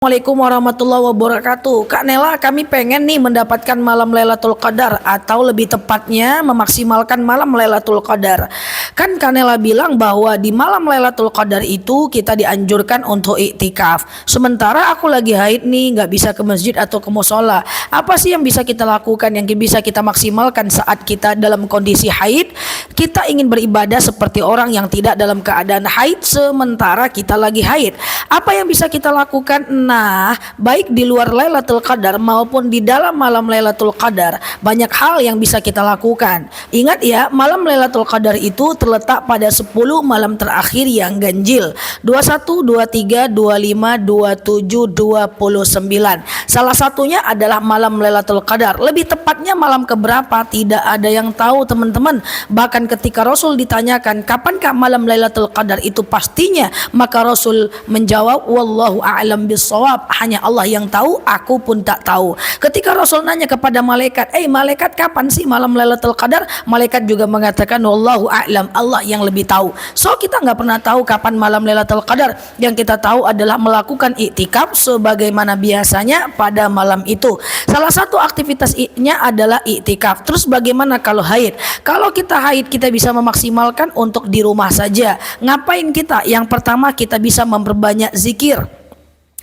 Assalamualaikum warahmatullahi wabarakatuh. Kak Nela, kami pengen nih mendapatkan malam Lailatul Qadar, atau lebih tepatnya memaksimalkan malam Lailatul Qadar. Kan Kak Nela bilang bahwa di malam Lailatul Qadar itu kita dianjurkan untuk iktikaf. Sementara aku lagi haid nih, nggak bisa ke masjid atau ke musola. Apa sih yang bisa kita lakukan, yang bisa kita maksimalkan saat kita dalam kondisi haid? Kita ingin beribadah seperti orang yang tidak dalam keadaan haid sementara kita lagi haid. Apa yang bisa kita lakukan? Nah, baik di luar Lailatul Qadar maupun di dalam malam Lailatul Qadar, banyak hal yang bisa kita lakukan. Ingat ya, malam Lailatul Qadar itu terletak pada 10 malam terakhir yang ganjil, 21, 23, 25, 27, 29. Salah satunya adalah malam Lailatul Qadar. Lebih tepatnya malam keberapa tidak ada yang tahu, teman-teman. Bahkan ketika Rasul ditanyakan kapankah malam Lailatul Qadar itu pastinya, maka Rasul menjawab, wallahu a'lam bissawab, hanya Allah yang tahu, aku pun tak tahu. Ketika Rasul nanya kepada malaikat, malaikat, kapan sih malam Lailatul Qadar? Malaikat juga mengatakan wallahu a'lam, Allah yang lebih tahu. So kita nggak pernah tahu kapan malam Lailatul Qadar. Yang kita tahu adalah melakukan iktikaf sebagaimana biasanya pada malam itu. Salah satu aktivitasnya adalah iktikaf. Terus bagaimana kalau haid? Kalau kita haid, kita bisa memaksimalkan untuk di rumah saja. Ngapain kita? Yang pertama, kita bisa memperbanyak zikir.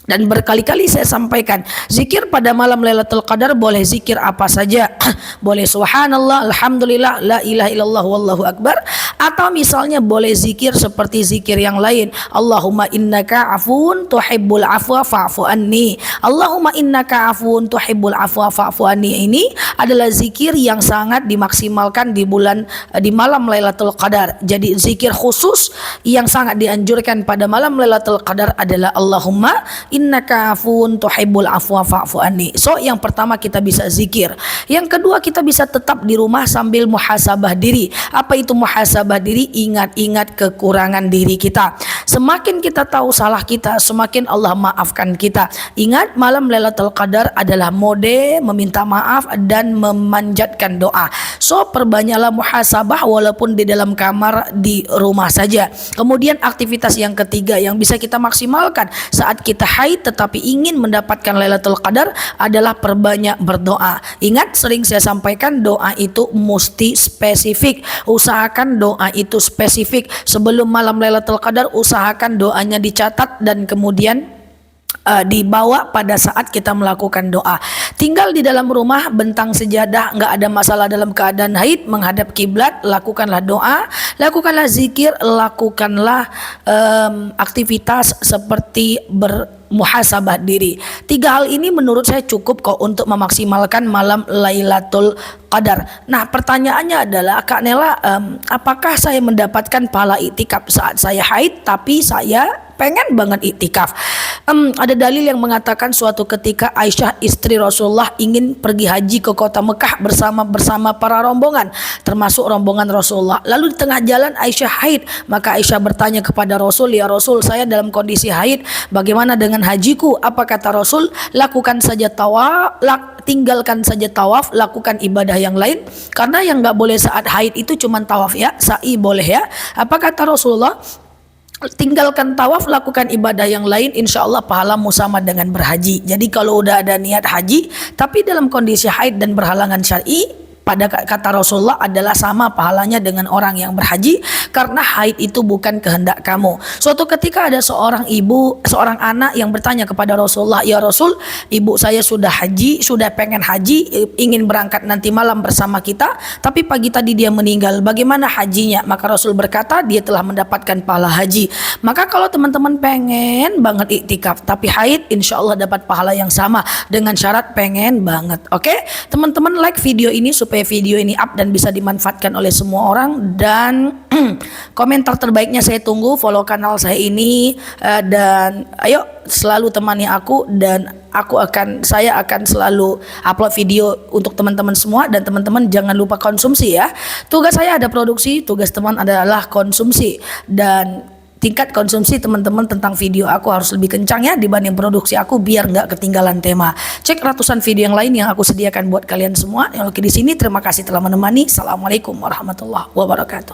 Dan berkali-kali saya sampaikan, zikir pada malam Lailatul Qadar boleh zikir apa saja. Boleh subhanallah, alhamdulillah, la ilaha illallah, wallahu akbar. Atau misalnya boleh zikir seperti zikir yang lain. Allahumma innaka afun tuhibbul afwa fa'fu anni. Allahumma innaka afun tuhibbul afwa fa'fu anni. Ini adalah zikir yang sangat dimaksimalkan di malam Lailatul Qadar. Jadi zikir khusus yang sangat dianjurkan pada malam Lailatul Qadar adalah Allahumma innaka afun tuhibbul afwa fa'fu anni. So yang pertama kita bisa zikir. Yang kedua, kita bisa tetap di rumah sambil muhasabah diri. Apa itu muhasabah diri? Ingat-ingat kekurangan diri kita. Semakin kita tahu salah kita, semakin Allah maafkan kita. Ingat, malam Lailatul Qadar adalah mode meminta maaf dan memanjatkan doa. So perbanyaklah muhasabah walaupun di dalam kamar, di rumah saja. Kemudian aktivitas yang ketiga yang bisa kita maksimalkan saat kita haid tetapi ingin mendapatkan Lailatul Qadar adalah perbanyak berdoa. Ingat, sering saya sampaikan, doa itu mesti spesifik. Usahakan doa itu spesifik. Sebelum malam Lailatul Qadar, usahakan doanya dicatat dan kemudian dibawa pada saat kita melakukan doa. Tinggal di dalam rumah, bentang sejadah, nggak ada masalah dalam keadaan haid, menghadap kiblat, lakukanlah doa, lakukanlah zikir, lakukanlah aktivitas seperti bermuhasabah diri. 3 hal ini menurut saya cukup kok untuk memaksimalkan malam Lailatul Qadar. Nah, pertanyaannya adalah, Kak Nela, apakah saya mendapatkan pahala iktikaf saat saya haid tapi saya pengen banget iktikaf? Ada dalil yang mengatakan suatu ketika Aisyah istri Rasulullah ingin pergi haji ke kota Mekah bersama para rombongan, termasuk rombongan Rasulullah. Lalu di tengah jalan Aisyah haid, maka Aisyah bertanya kepada Rasul, ya Rasul, saya dalam kondisi haid, bagaimana dengan hajiku? Apa kata Rasul? Lakukan saja tawaf, tinggalkan saja tawaf, lakukan ibadah yang lain. Karena yang nggak boleh saat haid itu cuma tawaf ya, sa'i boleh ya. Apa kata Rasulullah? Tinggalkan tawaf, lakukan ibadah yang lain, insya Allah pahalamu sama dengan berhaji. Jadi kalau udah ada niat haji tapi dalam kondisi haid dan berhalangan syar'i, pada kata Rasulullah adalah sama pahalanya dengan orang yang berhaji, karena haid itu bukan kehendak kamu. Suatu ketika ada seorang anak yang bertanya kepada Rasulullah, ya Rasul, ibu saya sudah haji, sudah pengen haji, ingin berangkat nanti malam bersama kita, tapi pagi tadi dia meninggal, bagaimana hajinya? Maka Rasul berkata, dia telah mendapatkan pahala haji. Maka kalau teman-teman pengen banget iktikaf tapi haid, insya Allah dapat pahala yang sama, dengan syarat pengen banget. Oke, teman-teman, like video ini supaya video ini up dan bisa dimanfaatkan oleh semua orang. Dan komentar terbaiknya saya tunggu. Follow kanal saya ini, dan ayo selalu temani aku, dan saya akan selalu upload video untuk teman-teman semua. Dan teman-teman jangan lupa konsumsi ya. Tugas saya ada produksi, tugas teman adalah konsumsi. Dan tingkat konsumsi teman-teman tentang video aku harus lebih kencang ya dibanding produksi aku, biar nggak ketinggalan tema. Cek ratusan video yang lain yang aku sediakan buat kalian semua. Yang lagi di sini, terima kasih telah menemani. Assalamualaikum warahmatullahi wabarakatuh.